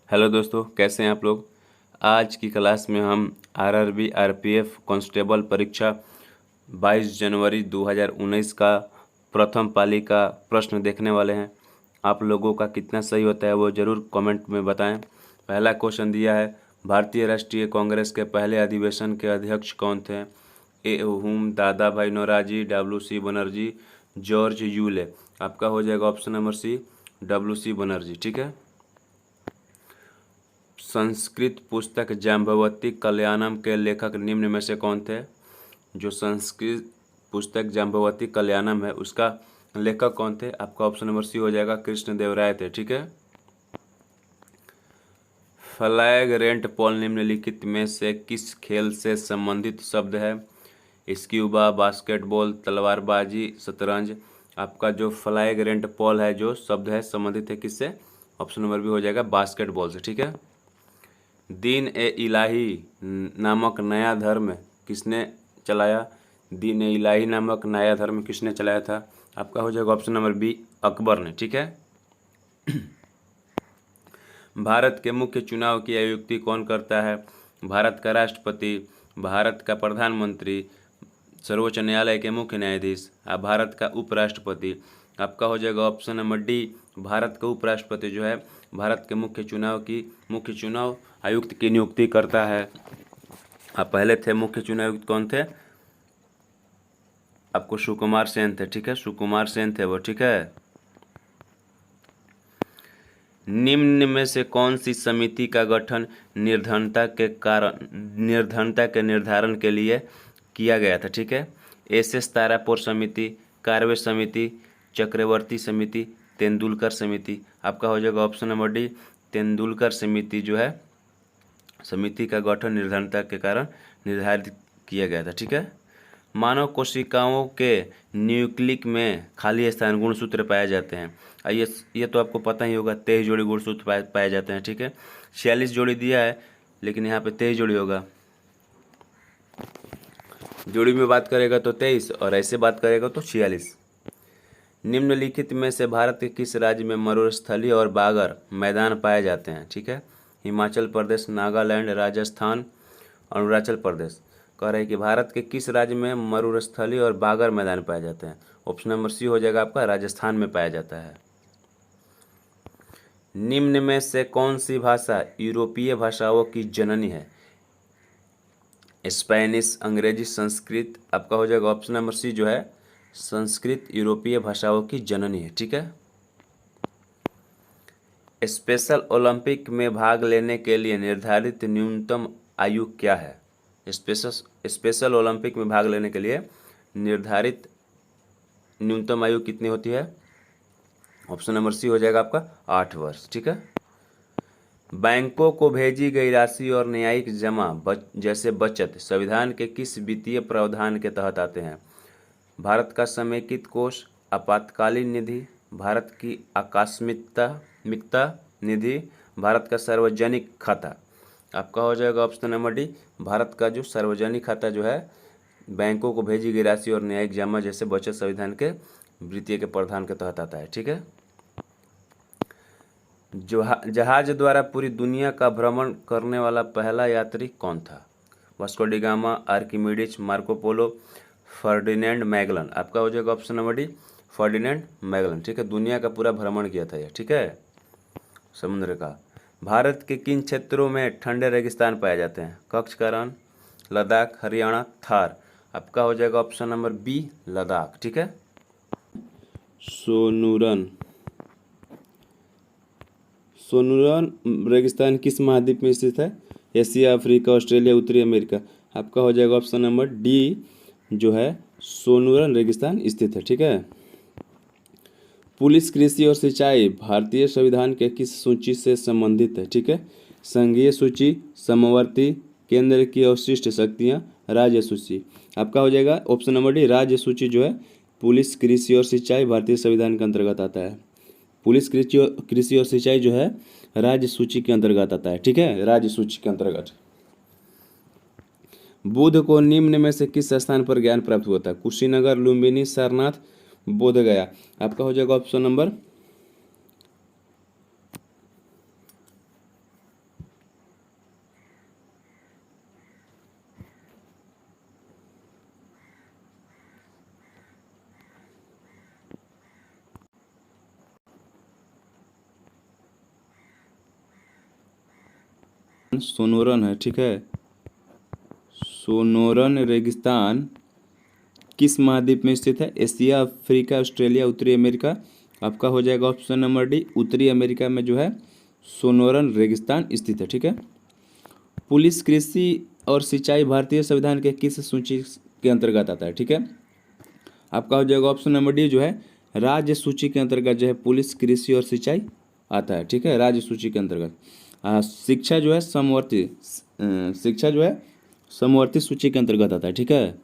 Hello दोस्तों, कैसे हैं आप लोग। आज की क्लास में हम आरआरबी आरपीएफ कांस्टेबल परीक्षा 22 जनवरी 2019 का प्रथम पाली का प्रश्न देखने वाले हैं। आप लोगों का कितना सही होता है वो ज़रूर कमेंट में बताएं। पहला क्वेश्चन दिया है, भारतीय राष्ट्रीय कांग्रेस के पहले अधिवेशन के अध्यक्ष कौन थे। ए हुम, Dadabhai Naoroji, W C. Banerjee, George Yule. आपका हो जाएगा option number C, W C. Banerjee. ठीक है। संस्कृत पुस्तक जाम्बवती कल्याणम के लेखक निम्न में से कौन थे। जो संस्कृत पुस्तक जाम्बवती कल्याणम है उसका लेखक कौन थे। आपका ऑप्शन नंबर सी हो जाएगा, कृष्ण देव राय थे। ठीक है। फ्लैग रेंट पॉल निम्नलिखित में से किस खेल से संबंधित शब्द है। स्क्यूबा, बास्केटबॉल, तलवारबाजी, शतरंज। आपका जो फ्लैग रेंट पॉल है जो शब्द है संबंधित है किससे। ऑप्शन नंबर बी हो जाएगा, बास्केटबॉल से। ठीक है। दीन ए इलाही नामक नया धर्म किसने चलाया। दीन ए इलाही नामक नया धर्म किसने चलाया था। आपका हो जाएगा ऑप्शन नंबर बी, अकबर ने। ठीक है। भारत के मुख्य चुनाव की आयुक्ति कौन करता है। भारत का राष्ट्रपति, भारत का प्रधानमंत्री, सर्वोच्च न्यायालय के मुख्य न्यायाधीश, भारत का उपराष्ट्रपति। आपका हो जाएगा ऑप्शन नंबर डी, भारत का उपराष्ट्रपति जो है भारत के मुख्य चुनाव आयुक्त की नियुक्ति करता है। आप पहले थे मुख्य चुनाव आयुक्त कौन थे, आपको सुकुमार सेन थे। ठीक है, सुकुमार सेन थे वो। ठीक है। निम्न में से कौन सी समिति का गठन निर्धनता के निर्धारण के लिए किया गया था। ठीक है। एस तारापुर समिति, कार्वे समिति, चक्रवर्ती समिति, तेंदुलकर समिति। आपका हो जाएगा ऑप्शन नंबर डी, तेंदुलकर समिति जो है समिति का गठन निर्धनता के कारण निर्धारित किया गया था। ठीक है। मानव कोशिकाओं के न्यूक्लिक में खाली स्थान गुणसूत्र पाए जाते हैं। ये तो आपको पता ही होगा, 23 जोड़ी गुणसूत्र पाए जाते हैं। ठीक है। 46 जोड़ी दिया है लेकिन यहाँ पे 23 जोड़ी होगा। जोड़ी में बात करेगा तो 23 और ऐसे बात करेगा तो 46। निम्नलिखित में से भारत के किस राज्य में मरुस्थलीय और बागर मैदान पाए जाते हैं। ठीक है। हिमाचल प्रदेश, नागालैंड, राजस्थान, अरुणाचल प्रदेश। कह रहे हैं कि भारत के किस राज्य में मरुस्थलीय और बागर मैदान पाए जाते हैं। ऑप्शन नंबर सी हो जाएगा आपका, राजस्थान में पाया जाता है। निम्न में से कौन सी भाषा यूरोपीय भाषाओं की जननी है। स्पेनिश, अंग्रेजी, संस्कृत। आपका हो जाएगा ऑप्शन नंबर सी जो है संस्कृत यूरोपीय भाषाओं की जननी है। ठीक है। स्पेशल ओलंपिक में भाग लेने के लिए निर्धारित न्यूनतम आयु क्या है। स्पेशल ओलंपिक में भाग लेने के लिए निर्धारित न्यूनतम आयु कितनी होती है। ऑप्शन नंबर सी हो जाएगा आपका 8 वर्ष। ठीक है। बैंकों को भेजी गई राशि और न्यायिक जमा जैसे बचत संविधान के किस वित्तीय प्रावधान के तहत आते हैं। भारत का समेकित कोष, आपातकालीन निधि, भारत की आकस्मिकता निधि, भारत का सार्वजनिक खाता। आपका हो जाएगा ऑप्शन नंबर डी, भारत का जो सार्वजनिक खाता जो है बैंकों को भेजी गई राशि और न्यायिक जमा जैसे बचत संविधान के वित्तीय के प्रावधान के तहत आता है। ठीक है। जहाज द्वारा पूरी दुनिया का भ्रमण करने वाला पहला यात्री कौन था। Vasco D gamma, Archimedes, Marco Polo, Ferdinand Magellan. आपका हो जाएगा option number D, Ferdinand Magellan. ठीक है। दुनिया का पूरा भ्रमण किया था यह। ठीक है। समुद्र का। भारत के किन क्षेत्रों में ठंडे रेगिस्तान पाए जाते हैं। कच्छ का रण, लद्दाख, हरियाणा, थार। आपका हो जाएगा ऑप्शन नंबर बी, लद्दाख। ठीक है। सोनूरन रेगिस्तान किस महाद्वीप में स्थित है। एशिया, अफ्रीका, ऑस्ट्रेलिया, उत्तरी अमेरिका। आपका हो जाएगा ऑप्शन नंबर डी जो है सोनूरन रेगिस्तान स्थित है। ठीक है। पुलिस, कृषि और सिंचाई भारतीय संविधान के किस सूची से संबंधित है। ठीक है। संघीय सूची, समवर्ती, केंद्र की अवशिष्ट शक्तियाँ, राज्य सूची। आपका हो जाएगा ऑप्शन नंबर डी, राज्य सूची जो है पुलिस, कृषि और सिंचाई भारतीय संविधान के अंतर्गत आता है। पुलिस, कृषि और सिंचाई जो है राज्य सूची के अंतर्गत आता है। ठीक है, राज्य सूची के अंतर्गत। बुद्ध को निम्न में से किस स्थान पर ज्ञान प्राप्त हुआ था। कुशीनगर, लुम्बिनी, सारनाथ, बोध गया। आपका हो जाएगा ऑप्शन नंबर सोनोरन है, ठीक है। सोनोरन रेगिस्तान किस महाद्वीप में स्थित है? एशिया, अफ्रीका, ऑस्ट्रेलिया, उत्तरी अमेरिका। आपका हो जाएगा ऑप्शन नंबर डी, उत्तरी अमेरिका में जो है सोनोरन रेगिस्तान स्थित है, ठीक है। पुलिस, कृषि और सिंचाई भारतीय संविधान के किस सूची के अंतर्गत आता है? ठीक है। आपका हो जाएगा ऑप्शन नंबर डी जो है राज्य सूची के अंतर्गत जो है पुलिस, कृषि और सिंचाई आता है, ठीक है, राज्य सूची के अंतर्गत। शिक्षा जो है समवर्ती सूची के अंतर्गत आता है, ठीक है।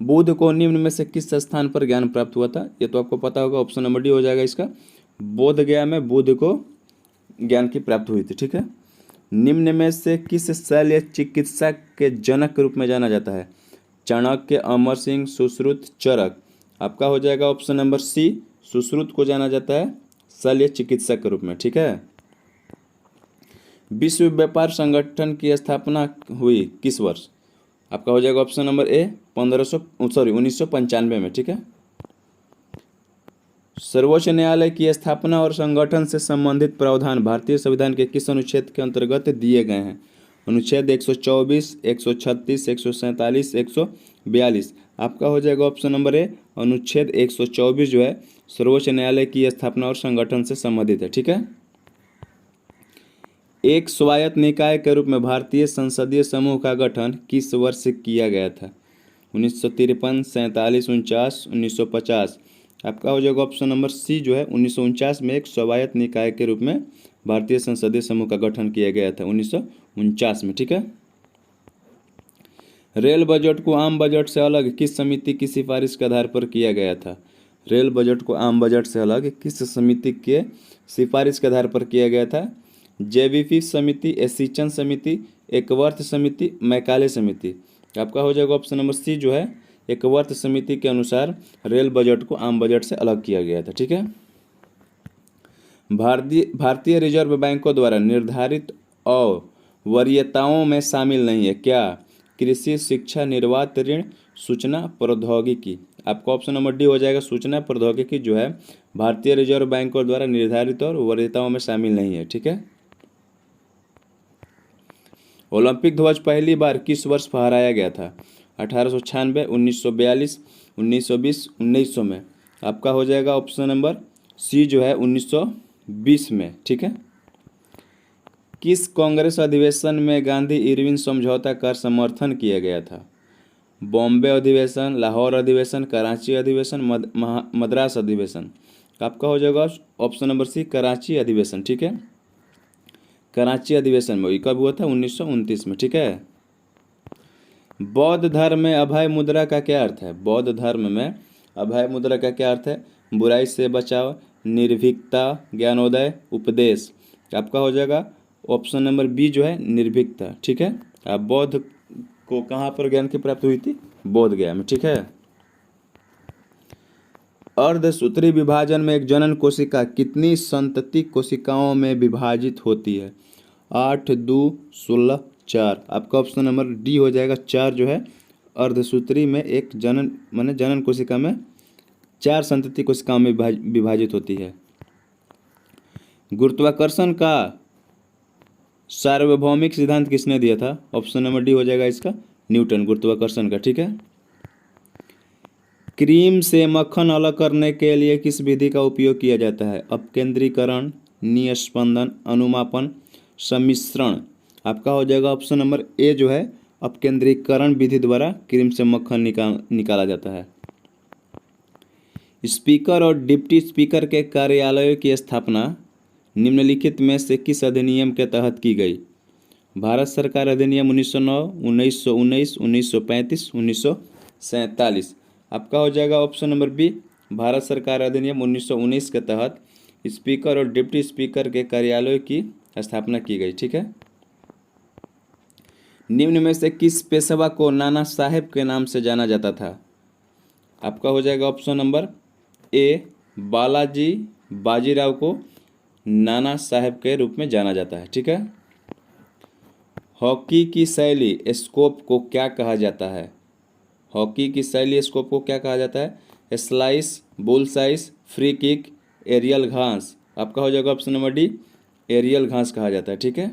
बुद्ध को निम्न में से किस स्थान पर ज्ञान प्राप्त हुआ था? ये तो आपको पता होगा, ऑप्शन नंबर डी हो जाएगा इसका। बोध गया में बुद्ध को ज्ञान की प्राप्ति हुई थी, ठीक है। निम्न में से किस शल्य चिकित्सा के जनक के रूप में जाना जाता है? चाणक्य, अमर सिंह, सुश्रुत, चरक। आपका हो जाएगा ऑप्शन नंबर सी, सुश्रुत को जाना जाता है शल्य चिकित्सक के रूप में, ठीक है। विश्व व्यापार संगठन की स्थापना हुई किस वर्ष? आपका हो जाएगा ऑप्शन नंबर ए 1995 में, ठीक है। सर्वोच्च न्यायालय की स्थापना और संगठन से संबंधित प्रावधान भारतीय संविधान के किस अनुच्छेद के अंतर्गत दिए गए हैं? अनुच्छेद 124, 136, 147, 142। आपका हो जाएगा ऑप्शन नंबर ए, अनुच्छेद 124 जो है सर्वोच्च न्यायालय की स्थापना और संगठन से संबंधित है, ठीक है। एक स्वायत्त निकाय के रूप में भारतीय संसदीय समूह का गठन किस वर्ष किया गया था? 1953, 47, 49, 1950। आपका हो जाएगा ऑप्शन नंबर सी जो है 1949 में एक स्वायत्त निकाय के रूप में भारतीय संसदीय समूह का गठन किया गया था 1949 में, ठीक है। रेल बजट को आम बजट से अलग किस समिति की सिफारिश के आधार पर किया गया था? रेल बजट को आम बजट से अलग किस समिति के सिफारिश के आधार पर किया गया था? जेवीपी समिति, एशिचन समिति, एकवर्थ समिति, मैकाले समिति। आपका हो जाएगा ऑप्शन नंबर सी जो है एकवर्थ समिति के अनुसार रेल बजट को आम बजट से अलग किया गया था, ठीक है। भारतीय रिजर्व बैंकों द्वारा निर्धारित वरीयताओं में शामिल नहीं है क्या? कृषि, शिक्षा, निर्वात, ऋण, सूचना प्रौद्योगिकी। आपका ऑप्शन नंबर डी हो जाएगा सूचना प्रौद्योगिकी जो है भारतीय रिजर्व बैंकों द्वारा निर्धारित और वरीयताओं में शामिल नहीं है, ठीक है। ओलंपिक ध्वज पहली बार किस वर्ष फहराया गया था? 1896, 1942, 1920, 1900 में। आपका हो जाएगा ऑप्शन नंबर सी जो है 1920 में, ठीक है। किस कांग्रेस अधिवेशन में गांधी इरविन समझौता का समर्थन किया गया था? बॉम्बे अधिवेशन, लाहौर अधिवेशन, कराची अधिवेशन, मद्रास अधिवेशन। आपका हो जाएगा ऑप्शन नंबर सी कराची अधिवेशन, ठीक है। कराची अधिवेशन में कब हुआ था? 1929 में, ठीक है। बौद्ध धर्म में अभय मुद्रा का क्या अर्थ है? बौद्ध धर्म में अभय मुद्रा का क्या अर्थ है? बुराई से बचाव, निर्भीकता, ज्ञानोदय, उपदेश। आपका हो जाएगा ऑप्शन नंबर बी जो है निर्भीकता, ठीक है। अब बौद्ध को कहाँ पर ज्ञान की प्राप्ति हुई थी? बोध गया में, ठीक है। अर्धसूत्री विभाजन में एक जनन कोशिका कितनी संतति कोशिकाओं में विभाजित होती है? 8, 2, 16, 4। आपका ऑप्शन नंबर डी हो जाएगा 4 जो है अर्धसूत्री में एक जनन कोशिका में 4 संतति कोशिकाओं में विभाजित होती है। गुरुत्वाकर्षण का सार्वभौमिक सिद्धांत किसने दिया था? ऑप्शन नंबर डी हो जाएगा इसका न्यूटन, गुरुत्वाकर्षण का, ठीक है। क्रीम से मक्खन अलग करने के लिए किस विधि का उपयोग किया जाता है? अपकेंद्रीकरण, निस्पंदन, अनुमापन, सम्मिश्रण। आपका हो जाएगा ऑप्शन नंबर ए जो है अपकेंद्रीकरण विधि द्वारा क्रीम से मक्खन निकाला जाता है। स्पीकर और डिप्टी स्पीकर के कार्यालयों की स्थापना निम्नलिखित में से किस अधिनियम के तहत की गई? भारत सरकार अधिनियम 1909, 1919, 1935, 1947। आपका हो जाएगा ऑप्शन नंबर बी भारत सरकार अधिनियम 1919 के तहत स्पीकर और डिप्टी स्पीकर के कार्यालयों की स्थापना की गई, ठीक है। निम्न में से किस पेशवा को नाना साहेब के नाम से जाना जाता था? आपका हो जाएगा ऑप्शन नंबर ए बालाजी बाजीराव को नाना साहेब के रूप में जाना जाता है, ठीक है। हॉकी की शैली स्कोप को क्या कहा जाता है? हॉकी की शैली स्कोप को क्या कहा जाता है? स्लाइस, बुल साइस, फ्री किक, एरियल घास। आपका हो जाएगा ऑप्शन नंबर डी एरियल घास कहा जाता है, ठीक है।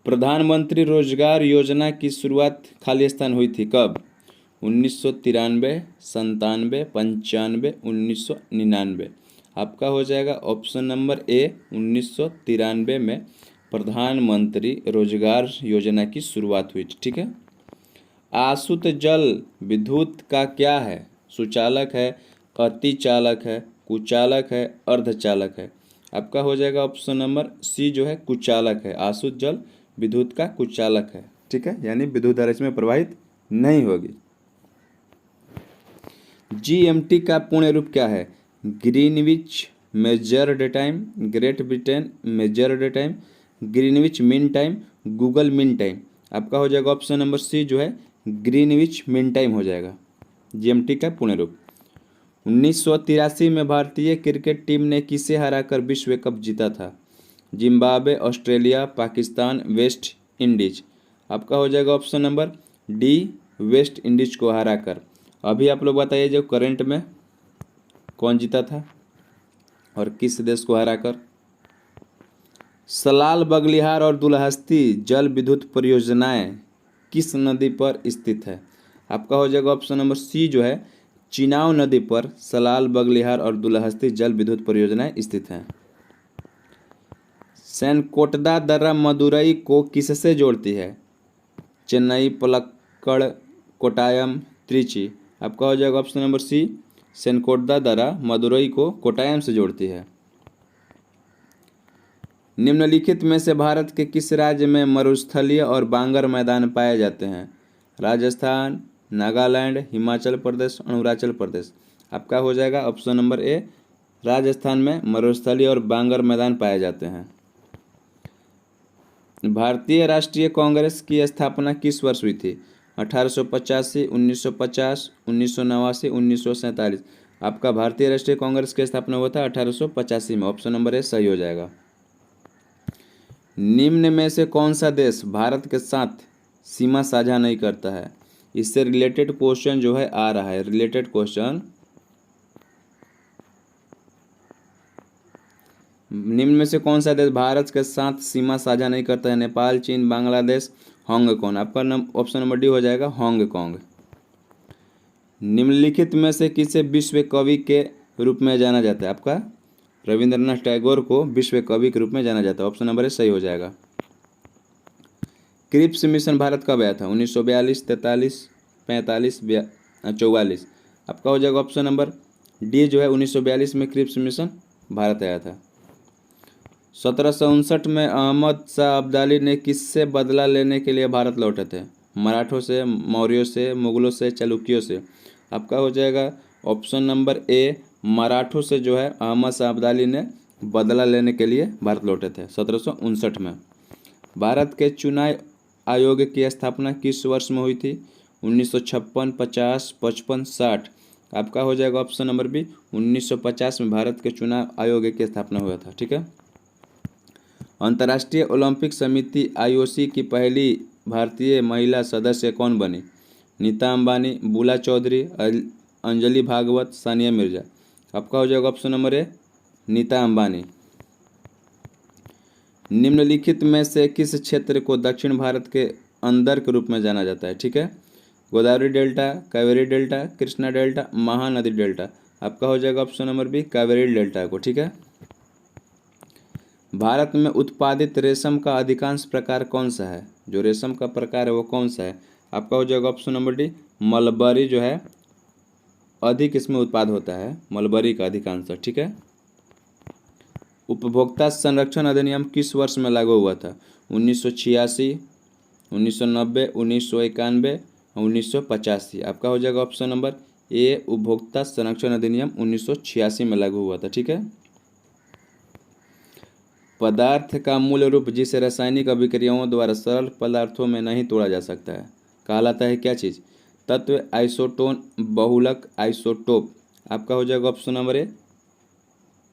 प्रधानमंत्री रोजगार योजना की शुरुआत खालिस्तान हुई थी कब? 1993, 97, 95, 1999। आपका हो जाएगा ऑप्शन नंबर ए 1993 में प्रधानमंत्री रोजगार योजना की शुरुआत हुई। ठीक है। आसुत जल विद्युत का क्या है? सुचालक है, अतिचालक है, कुचालक है, अर्धचालक है। आपका हो जाएगा ऑप्शन नंबर सी जो है कुचालक है। आसुत जल विद्युत का कुचालक है। ठीक है, यानी विद्युत धारा इसमें प्रवाहित नहीं होगी। जीएमटी का पूर्ण रूप क्या है? Greenwich measured time, great Britain measured time, Greenwich mean time, Google mean time. आपका हो जाएगा ऑप्शन नंबर सी जो है ग्रीनविच मीन टाइम हो जाएगा जीएमटी का पूर्ण रूप। 1983 में भारतीय क्रिकेट टीम ने किसे हराकर विश्व कप जीता था? Zimbabwe, Australia, Pakistan, West Indies. आपका हो जाएगा option number D West Indies को हराकर। अभी आप लोग बताइए जो करंट में कौन जीता था और किस देश को हराकर? सलाल, बगलिहार और दुलहस्ती जल विद्युत परियोजनाएं किस नदी पर स्थित है? आपका हो जाएगा ऑप्शन नंबर सी जो है चिनाव नदी पर सलाल, बगलिहार और दुलहस्ती जल विद्युत परियोजनाएं स्थित हैं। सेनकोटदा दर्रा मदुरई को किससे जोड़ती है? चेन्नई, पलक्कड़, कोट्टायम, त्रिची। आपका हो जाएगा ऑप्शन नंबर सी सेनकोटदा दर्रा मदुरई को कोट्टायम से जोड़ती है। निम्नलिखित में से भारत के किस राज्य में मरुस्थलीय और बांगर मैदान पाए जाते हैं? राजस्थान, नागालैंड, हिमाचल प्रदेश, अरुणाचल प्रदेश। आपका हो जाएगा ऑप्शन नंबर ए राजस्थान में मरुस्थलीय और बांगर मैदान पाए जाते हैं। भारतीय राष्ट्रीय कांग्रेस की स्थापना किस वर्ष हुई थी? 1885, 1950, 1989, 1947। आपका भारतीय राष्ट्रीय कांग्रेस की स्थापना हुआ था 1885 में। ऑप्शन नंबर ए सही हो जाएगा। निम्न में से कौन सा देश भारत के साथ सीमा साझा नहीं करता है? इससे रिलेटेड क्वेश्चन जो है आ रहा है। रिलेटेड क्वेश्चन, निम्न में से कौन सा देश भारत के साथ सीमा साझा नहीं करता है? नेपाल, चीन, बांग्लादेश, हांगकांग। आपका ऑप्शन नंबर डी हो जाएगा हांगकांग। निम्नलिखित में से किसे विश्व कवि के रूप में जाना जाता है? आपका रविंद्रनाथ टैगोर को विश्व कवि के रूप में जाना जाता है। ऑप्शन नंबर ए सही हो जाएगा। क्रिप्स मिशन भारत कब आया था? 1942, 43, 45, 44। आपका हो जाएगा ऑप्शन नंबर डी जो है 1942 में क्रिप्स मिशन भारत आया था। 1759 में अहमद शाह अब्दाली ने किससे बदला लेने के लिए भारत लौटे थे? मराठों से, मौर्यों से, मुगलों से, चालुक्यों से। आपका हो जाएगा ऑप्शन नंबर ए मराठों से जो है अहमद शाह अब्दाली ने बदला लेने के लिए भारत लौटे थे 1759 में। भारत के चुनाव आयोग की स्थापना किस वर्ष में हुई थी? 1956, 50, 55, 60। आपका हो जाएगा ऑप्शन नंबर बी 1950 में भारत के चुनाव आयोग की स्थापना हुआ था। ठीक है। अंतर्राष्ट्रीय ओलंपिक समिति आईओसी की पहली भारतीय महिला सदस्य कौन बनी? नीता अंबानी, बुला चौधरी, अंजलि भागवत, सानिया मिर्जा। आपका हो जाएगा option number A Nita Ambani. निम्नलिखित में से किस क्षेत्र को दक्षिण भारत के अंदर के रूप में जाना जाता है? ठीक है। Godavari delta, Kaveri delta, Krishna delta, Mahanadi delta. आपका हो जाएगा option number B Kaveri delta को। ठीक है। भारत में उत्पादित रेशम का अधिकांश प्रकार कौन सा है? जो रेशम का प्रकार है वो कौन सा है? आपका हो जाएगा ऑप्शन नंबर डी मलबरी जो है अधिक इसमें उत्पाद होता है, मलबरी का अधिकांश। ठीक है। उपभोक्ता संरक्षण अधिनियम किस वर्ष में लागू हुआ था? 1986, 1990, 1991, 1985। आपका हो जाएगा ऑप्शन नंबर ए उपभोक्ता संरक्षण अधिनियम 1986 में लागू हुआ था। ठीक है। पदार्थ का मूल रूप जिसे रासायनिक अभिक्रियाओं द्वारा सरल पदार्थों में नहीं तोड़ा जा सकता है कहलाता है क्या चीज़? तत्व, आइसोटोन, बहुलक, आइसोटोप। आपका हो जाएगा ऑप्शन नंबर ए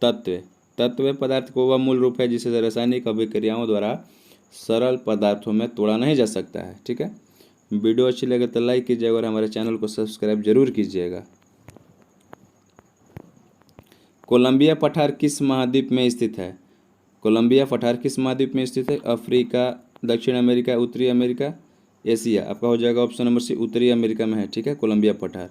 तत्व। तत्व पदार्थ को वह मूल रूप है जिसे रासायनिक अभिक्रियाओं द्वारा सरल पदार्थों में तोड़ा नहीं जा सकता है। ठीक है। वीडियो अच्छी लगे तो लाइक कीजिएगा और हमारे चैनल को सब्सक्राइब जरूर कीजिएगा। कोलंबिया पठार किस महाद्वीप में स्थित है? कोलंबिया पठार किस महाद्वीप में स्थित है? अफ्रीका, दक्षिण अमेरिका, उत्तरी अमेरिका, एशिया। आपका हो जाएगा ऑप्शन नंबर सी, उत्तरी अमेरिका में है। ठीक है, कोलंबिया पठार।